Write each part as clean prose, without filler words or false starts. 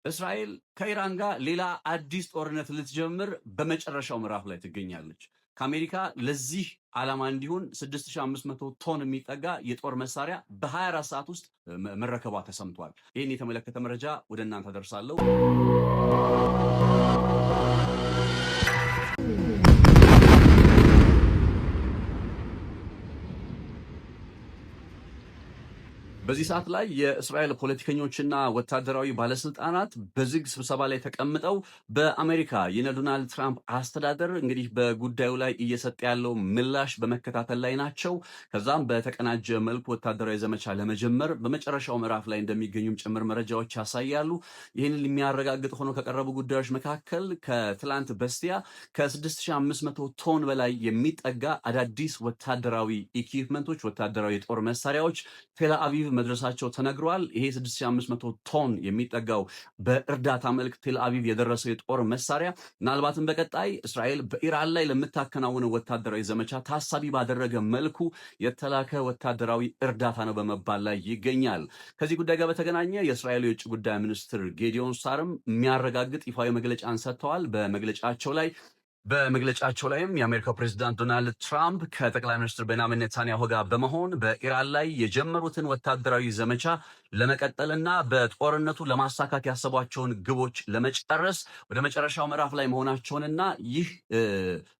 እስራኤል ከኢራን ጋር ሌላ አዲስ ጦርነት ልትጀምር በመጨረሻው ምዕራፍ ላይ ትገኛለች። ከአሜሪካ ለዚህ ዓላማ እንዲሆን 6500 ቶን የሚጠጋ የጦር መሳሪያ በ24 ሰዓት ውስጥ መረከቧ ተሰምቷል። ይህን የተመለከተ መረጃ ወደ እናንተ አደርሳለሁ። በዚህ ሰዓት ላይ የእስራኤል ፖለቲከኞችና ወታደራዊ ባለስልጣናት በዝግ ስብሰባ ላይ ተቀምጠው በአሜሪካ የዶናልድ ትራምፕ አስተዳደር እንግዲህ በጉዳዩ ላይ እየሰጠ ያለው ምላሽ በመከታተል ላይ ናቸው። ከዛም በተቀናጀ መልኩ ወታደራዊ ዘመቻ ለመጀመር በመጨረሻው ምዕራፍ ላይ እንደሚገኙም ጭምር መረጃዎች ያሳያሉ። ይህንን የሚያረጋግጥ ሆኖ ከቀረቡ ጉዳዮች መካከል ከትላንት በስቲያ ከ6500 ቶን በላይ የሚጠጋ አዳዲስ ወታደራዊ ኢኩዊፕመንቶች፣ ወታደራዊ የጦር መሳሪያዎች ቴልአቪቭ መድረሳቸው ተነግሯል። ይሄ 6500 ቶን የሚጠጋው በእርዳታ መልክ ቴልአቪቭ የደረሰው የጦር መሳሪያ ምናልባትም በቀጣይ እስራኤል በኢራን ላይ ለምታከናውነው ወታደራዊ ዘመቻ ታሳቢ ባደረገ መልኩ የተላከ ወታደራዊ እርዳታ ነው በመባል ላይ ይገኛል። ከዚህ ጉዳይ ጋር በተገናኘ የእስራኤል የውጭ ጉዳይ ሚኒስትር ጌዲዮን ሳርም የሚያረጋግጥ ይፋዊ መግለጫን ሰጥተዋል። በመግለጫቸው ላይም የአሜሪካው ፕሬዝዳንት ዶናልድ ትራምፕ ከጠቅላይ ሚኒስትር ቤንያሚን ኔታንያሁ ጋር በመሆን በኢራን ላይ የጀመሩትን ወታደራዊ ዘመቻ ለመቀጠልና በጦርነቱ ለማሳካት ያሰቧቸውን ግቦች ለመጨረስ ወደ መጨረሻው ምዕራፍ ላይ መሆናቸውንና ይህ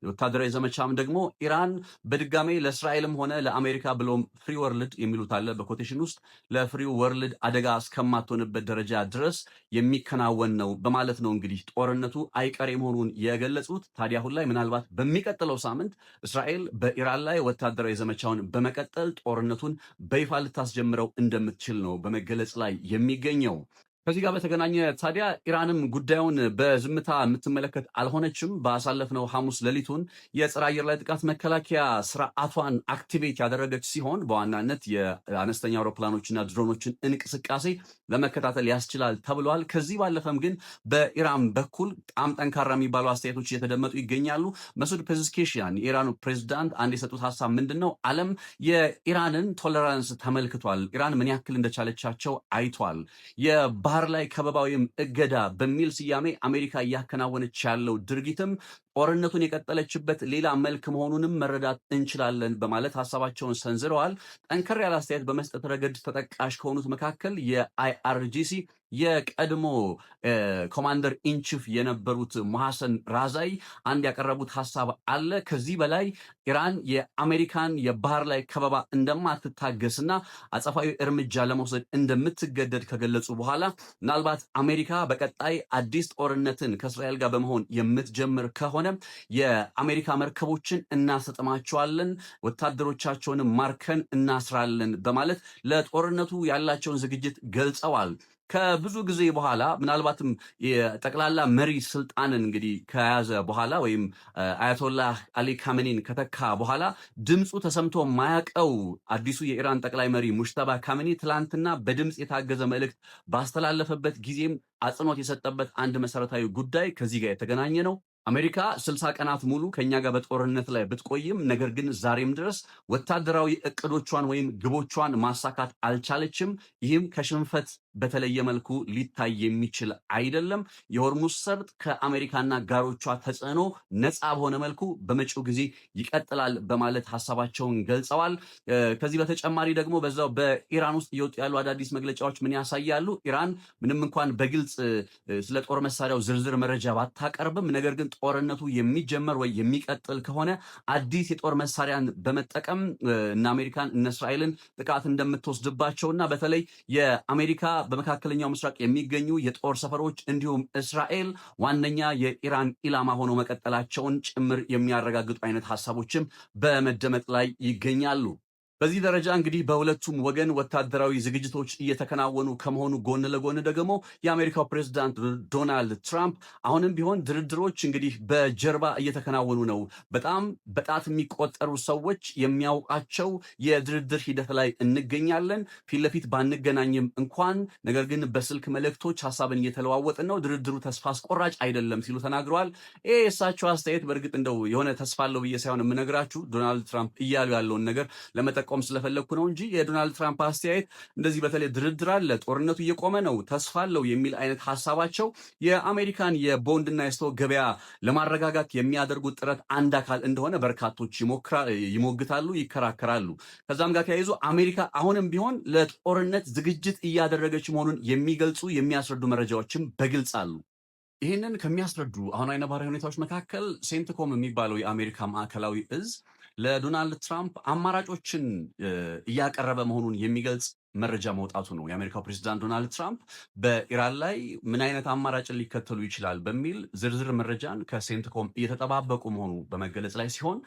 ወታደራዊ ዘመቻም ደግሞ ኢራን በድጋሜ ለእስራኤልም ሆነ ለአሜሪካ ብሎም ፍሪ ወርልድ የሚሉት አለ በኮቴሽን ውስጥ ለፍሪ ወርልድ አደጋ እስከማትሆንበት ደረጃ ድረስ የሚከናወን ነው በማለት ነው እንግዲህ ጦርነቱ አይቀሬ መሆኑን የገለጹት። ታዲያ አሁን ላይ ምናልባት በሚቀጥለው ሳምንት እስራኤል በኢራን ላይ ወታደራዊ ዘመቻውን በመቀጠል ጦርነቱን በይፋ ልታስጀምረው እንደምትችል ነው በመገለጽ ላይ የሚገኘው። ከዚህ ጋር በተገናኘ ታዲያ ኢራንም ጉዳዩን በዝምታ የምትመለከት አልሆነችም። ባሳለፍነው ሐሙስ ሌሊቱን የጸረ አየር ላይ ጥቃት መከላከያ ስርዓቷን አክቲቬት ያደረገች ሲሆን በዋናነት የአነስተኛ አውሮፕላኖችና ድሮኖችን እንቅስቃሴ ለመከታተል ያስችላል ተብሏል። ከዚህ ባለፈም ግን በኢራን በኩል በጣም ጠንካራ የሚባሉ አስተያየቶች እየተደመጡ ይገኛሉ። መሱድ ፔዝኬሽያን የኢራኑ ፕሬዝዳንት አንድ የሰጡት ሀሳብ ምንድን ነው? ዓለም የኢራንን ቶለራንስ ተመልክቷል። ኢራን ምን ያክል እንደቻለቻቸው አይቷል። ባህር ላይ ከበባ ወይም እገዳ በሚል ስያሜ አሜሪካ እያከናወነች ያለው ድርጊትም ጦርነቱን የቀጠለችበት ሌላ መልክ መሆኑንም መረዳት እንችላለን በማለት ሀሳባቸውን ሰንዝረዋል። ጠንከር ያለ አስተያየት በመስጠት ረገድ ተጠቃሽ ከሆኑት መካከል የአይአርጂሲ የቀድሞ ኮማንደር ኢንቺፍ የነበሩት መሐሰን ራዛይ አንድ ያቀረቡት ሀሳብ አለ። ከዚህ በላይ ኢራን የአሜሪካን የባህር ላይ ከበባ እንደማትታገስና አጸፋዊ እርምጃ ለመውሰድ እንደምትገደድ ከገለጹ በኋላ ምናልባት አሜሪካ በቀጣይ አዲስ ጦርነትን ከእስራኤል ጋር በመሆን የምትጀምር ከሆነ የአሜሪካ መርከቦችን እናሰጥማቸዋለን፣ ወታደሮቻቸውንም ማርከን እናስራለን በማለት ለጦርነቱ ያላቸውን ዝግጅት ገልጸዋል። ከብዙ ጊዜ በኋላ ምናልባትም የጠቅላላ መሪ ስልጣንን እንግዲህ ከያዘ በኋላ ወይም አያቶላህ አሊ ካሜኒን ከተካ በኋላ ድምፁ ተሰምቶ ማያቀው አዲሱ የኢራን ጠቅላይ መሪ ሙጅተባ ካሜኒ ትላንትና በድምፅ የታገዘ መልእክት ባስተላለፈበት ጊዜም አጽንኦት የሰጠበት አንድ መሰረታዊ ጉዳይ ከዚህ ጋር የተገናኘ ነው። አሜሪካ 60 ቀናት ሙሉ ከኛ ጋር በጦርነት ላይ ብትቆይም ነገር ግን ዛሬም ድረስ ወታደራዊ እቅዶቿን ወይም ግቦቿን ማሳካት አልቻለችም። ይህም ከሽንፈት በተለየ መልኩ ሊታይ የሚችል አይደለም። የሆርሙዝ ሰርጥ ከአሜሪካና ጋሮቿ ተጽዕኖ ነፃ በሆነ መልኩ በመጪው ጊዜ ይቀጥላል በማለት ሀሳባቸውን ገልጸዋል። ከዚህ በተጨማሪ ደግሞ በዛው በኢራን ውስጥ እየወጡ ያሉ አዳዲስ መግለጫዎች ምን ያሳያሉ? ኢራን ምንም እንኳን በግልጽ ስለ ጦር መሳሪያው ዝርዝር መረጃ ባታቀርብም ነገር ግን ጦርነቱ የሚጀመር ወይ የሚቀጥል ከሆነ አዲስ የጦር መሳሪያን በመጠቀም እነ አሜሪካን እነ እስራኤልን ጥቃት እንደምትወስድባቸውና በተለይ የአሜሪካ በመካከለኛው ምስራቅ የሚገኙ የጦር ሰፈሮች እንዲሁም እስራኤል ዋነኛ የኢራን ኢላማ ሆኖ መቀጠላቸውን ጭምር የሚያረጋግጡ አይነት ሀሳቦችም በመደመጥ ላይ ይገኛሉ። በዚህ ደረጃ እንግዲህ በሁለቱም ወገን ወታደራዊ ዝግጅቶች እየተከናወኑ ከመሆኑ ጎን ለጎን ደግሞ የአሜሪካው ፕሬዝዳንት ዶናልድ ትራምፕ አሁንም ቢሆን ድርድሮች እንግዲህ በጀርባ እየተከናወኑ ነው። በጣም በጣት የሚቆጠሩ ሰዎች የሚያውቃቸው የድርድር ሂደት ላይ እንገኛለን። ፊት ለፊት ባንገናኝም እንኳን ነገር ግን በስልክ መልእክቶች ሀሳብን እየተለዋወጥን ነው። ድርድሩ ተስፋ አስቆራጭ አይደለም ሲሉ ተናግረዋል። ይሄ የእሳቸው አስተያየት በእርግጥ እንደው የሆነ ተስፋ አለው ብዬ ሳይሆን የምነግራችሁ ዶናልድ ትራምፕ እያሉ ያለውን ነገር ለመጠቆም መጠቆም ስለፈለኩ ነው እንጂ የዶናልድ ትራምፕ አስተያየት እንደዚህ በተለይ ድርድር አለ፣ ጦርነቱ እየቆመ ነው፣ ተስፋ አለው የሚል አይነት ሐሳባቸው የአሜሪካን የቦንድና የስቶክ ገበያ ለማረጋጋት የሚያደርጉት ጥረት አንድ አካል እንደሆነ በርካቶች ይሞግታሉ፣ ይከራከራሉ። ከዛም ጋር ተያይዞ አሜሪካ አሁንም ቢሆን ለጦርነት ዝግጅት እያደረገች መሆኑን የሚገልጹ የሚያስረዱ መረጃዎችም በግልጽ አሉ። ይህንን ከሚያስረዱ አሁናዊ ነባራዊ ሁኔታዎች መካከል ሴንትኮም የሚባለው የአሜሪካ ማዕከላዊ እዝ ለዶናልድ ትራምፕ አማራጮችን እያቀረበ መሆኑን የሚገልጽ መረጃ መውጣቱ ነው። የአሜሪካው ፕሬዚዳንት ዶናልድ ትራምፕ በኢራን ላይ ምን አይነት አማራጭን ሊከተሉ ይችላል በሚል ዝርዝር መረጃን ከሴንትኮም እየተጠባበቁ መሆኑ በመገለጽ ላይ ሲሆን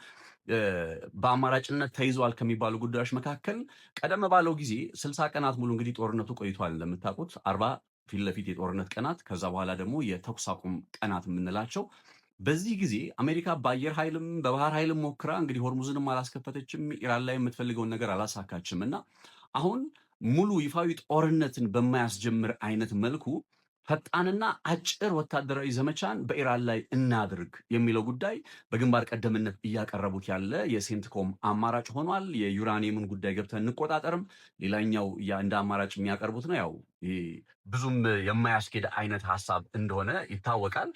በአማራጭነት ተይዘዋል ከሚባሉ ጉዳዮች መካከል ቀደም ባለው ጊዜ 60 ቀናት ሙሉ እንግዲህ ጦርነቱ ቆይቷል። እንደምታውቁት 40 ፊት ለፊት የጦርነት ቀናት፣ ከዛ በኋላ ደግሞ የተኩስ አቁም ቀናት የምንላቸው። በዚህ ጊዜ አሜሪካ በአየር ኃይልም በባህር ኃይልም ሞክራ እንግዲህ ሆርሙዝንም አላስከፈተችም፣ ኢራን ላይ የምትፈልገውን ነገር አላሳካችም እና አሁን ሙሉ ይፋዊ ጦርነትን በማያስጀምር አይነት መልኩ ፈጣንና አጭር ወታደራዊ ዘመቻን በኢራን ላይ እናድርግ የሚለው ጉዳይ በግንባር ቀደምነት እያቀረቡት ያለ የሴንትኮም አማራጭ ሆኗል። የዩራኒየምን ጉዳይ ገብተን እንቆጣጠርም ሌላኛው እንደ አማራጭ የሚያቀርቡት ነው። ያው ብዙም የማያስኬድ አይነት ሀሳብ እንደሆነ ይታወቃል።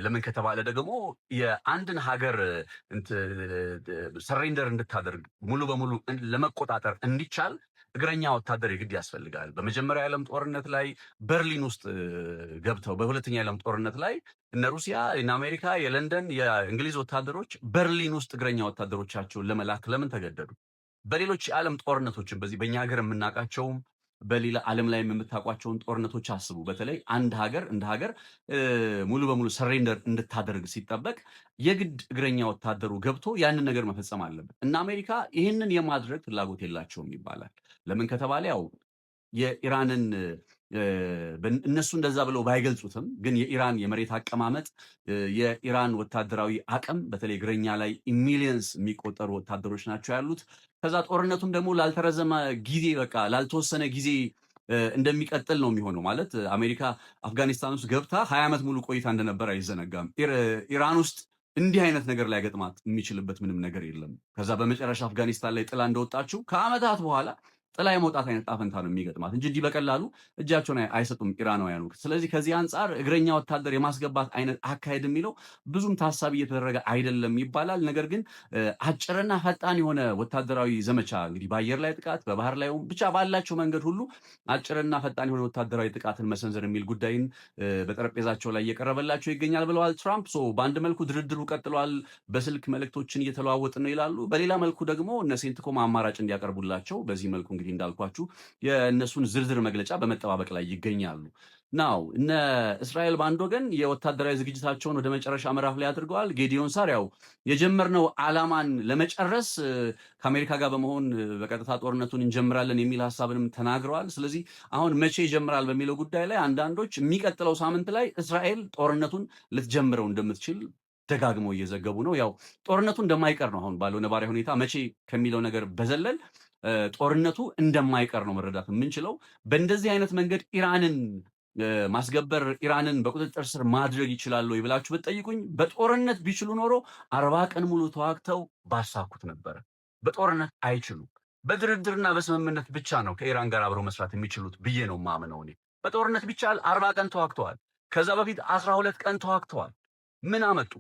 ለምን ከተባለ ደግሞ የአንድን ሀገር ሰሬንደር እንድታደርግ ሙሉ በሙሉ ለመቆጣጠር እንዲቻል እግረኛ ወታደር የግድ ያስፈልጋል። በመጀመሪያ የዓለም ጦርነት ላይ በርሊን ውስጥ ገብተው በሁለተኛ የዓለም ጦርነት ላይ እነ ሩሲያ፣ እነ አሜሪካ፣ የለንደን፣ የእንግሊዝ ወታደሮች በርሊን ውስጥ እግረኛ ወታደሮቻቸውን ለመላክ ለምን ተገደዱ? በሌሎች የዓለም ጦርነቶችን በዚህ በእኛ ሀገር የምናውቃቸውም በሌላ ዓለም ላይ የምታውቋቸውን ጦርነቶች አስቡ። በተለይ አንድ ሀገር እንደ ሀገር ሙሉ በሙሉ ሰሬንደር እንድታደርግ ሲጠበቅ የግድ እግረኛ ወታደሩ ገብቶ ያንን ነገር መፈጸም አለበት እና አሜሪካ ይህንን የማድረግ ፍላጎት የላቸውም ይባላል። ለምን ከተባለ ያው የኢራንን እነሱ እንደዛ ብለው ባይገልጹትም ግን የኢራን የመሬት አቀማመጥ የኢራን ወታደራዊ አቅም በተለይ እግረኛ ላይ ሚሊየንስ የሚቆጠሩ ወታደሮች ናቸው ያሉት። ከዛ ጦርነቱም ደግሞ ላልተረዘመ ጊዜ በቃ ላልተወሰነ ጊዜ እንደሚቀጥል ነው የሚሆነው። ማለት አሜሪካ አፍጋኒስታን ውስጥ ገብታ 20 ዓመት ሙሉ ቆይታ እንደነበር አይዘነጋም። ኢራን ውስጥ እንዲህ አይነት ነገር ላይ ገጥማት የሚችልበት ምንም ነገር የለም። ከዛ በመጨረሻ አፍጋኒስታን ላይ ጥላ እንደወጣችው ከዓመታት በኋላ ጥላ የመውጣት አይነት ጣፈንታ ነው የሚገጥማት እንጂ እንዲህ በቀላሉ እጃቸውን አይሰጡም ኢራናውያኑ። ስለዚህ ከዚህ አንጻር እግረኛ ወታደር የማስገባት አይነት አካሄድ የሚለው ብዙም ታሳቢ እየተደረገ አይደለም ይባላል። ነገር ግን አጭርና ፈጣን የሆነ ወታደራዊ ዘመቻ እንግዲህ በአየር ላይ ጥቃት፣ በባህር ላይ ብቻ ባላቸው መንገድ ሁሉ አጭርና ፈጣን የሆነ ወታደራዊ ጥቃትን መሰንዘር የሚል ጉዳይን በጠረጴዛቸው ላይ እየቀረበላቸው ይገኛል ብለዋል ትራምፕ። በአንድ መልኩ ድርድሩ ቀጥሏል፣ በስልክ መልእክቶችን እየተለዋወጥን ነው ይላሉ። በሌላ መልኩ ደግሞ እነ ሴንትኮም አማራጭ እንዲያቀርቡላቸው በዚህ መልኩ እንግዲህ እንዳልኳችሁ የእነሱን ዝርዝር መግለጫ በመጠባበቅ ላይ ይገኛሉ። ናው እነ እስራኤል በአንድ ወገን የወታደራዊ ዝግጅታቸውን ወደ መጨረሻ ምዕራፍ ላይ አድርገዋል። ጌዲዮን ሳር ያው የጀመርነው ዓላማን ለመጨረስ ከአሜሪካ ጋር በመሆን በቀጥታ ጦርነቱን እንጀምራለን የሚል ሀሳብንም ተናግረዋል። ስለዚህ አሁን መቼ ይጀምራል በሚለው ጉዳይ ላይ አንዳንዶች የሚቀጥለው ሳምንት ላይ እስራኤል ጦርነቱን ልትጀምረው እንደምትችል ደጋግመው እየዘገቡ ነው። ያው ጦርነቱ እንደማይቀር ነው አሁን ባለው ነባራዊ ሁኔታ መቼ ከሚለው ነገር በዘለል ጦርነቱ እንደማይቀር ነው መረዳት የምንችለው። በእንደዚህ አይነት መንገድ ኢራንን ማስገበር ኢራንን በቁጥጥር ስር ማድረግ ይችላሉ ብላችሁ ብትጠይቁኝ በጦርነት ቢችሉ ኖሮ 40 ቀን ሙሉ ተዋግተው ባሳኩት ነበረ። በጦርነት አይችሉም። በድርድርና በስምምነት ብቻ ነው ከኢራን ጋር አብረው መስራት የሚችሉት ብዬ ነው ማምነው እኔ። በጦርነት ቢቻል 40 ቀን ተዋግተዋል። ከዛ በፊት 12 ቀን ተዋግተዋል። ምን አመጡ?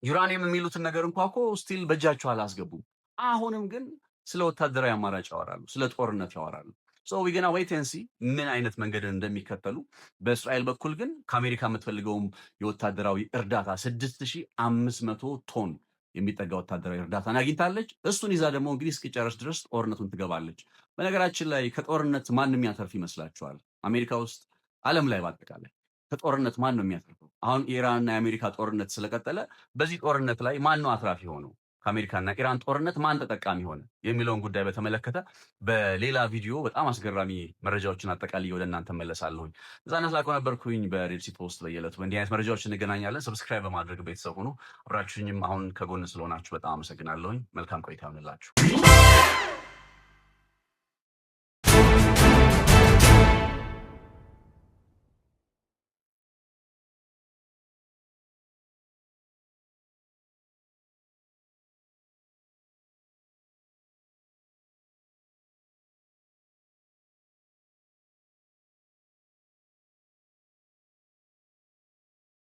ዩራኒየም የሚሉትን ነገር እንኳ እኮ ስቲል በእጃቸው አላስገቡም። አሁንም ግን ስለ ወታደራዊ አማራጭ ያወራሉ፣ ስለ ጦርነት ያወራሉ። ዊገና ዌይቴንሲ ምን አይነት መንገድ እንደሚከተሉ። በእስራኤል በኩል ግን ከአሜሪካ የምትፈልገውም የወታደራዊ እርዳታ 6500 ቶን የሚጠጋ ወታደራዊ እርዳታን አግኝታለች። እሱን ይዛ ደግሞ እንግዲህ እስኪጨርስ ድረስ ጦርነቱን ትገባለች። በነገራችን ላይ ከጦርነት ማን የሚያተርፍ ይመስላችኋል? አሜሪካ ውስጥ፣ ዓለም ላይ በአጠቃላይ ከጦርነት ማን ነው የሚያተርፈው? አሁን የኢራንና የአሜሪካ ጦርነት ስለቀጠለ በዚህ ጦርነት ላይ ማን ነው አትራፊ ሆነው? ከአሜሪካና ኢራን ጦርነት ማን ተጠቃሚ ሆነ የሚለውን ጉዳይ በተመለከተ በሌላ ቪዲዮ በጣም አስገራሚ መረጃዎችን አጠቃልዬ ወደ እናንተ መለሳለሁኝ። ነፃነት ላቀው ነበርኩኝ በሬድሲ ፖስት። በየዕለቱ በእንዲህ አይነት መረጃዎች እንገናኛለን። ሰብስክራይብ በማድረግ ቤተሰብ ሁኑ። አብራችሁኝም አሁን ከጎን ስለሆናችሁ በጣም አመሰግናለሁኝ። መልካም ቆይታ ይሆንላችሁ።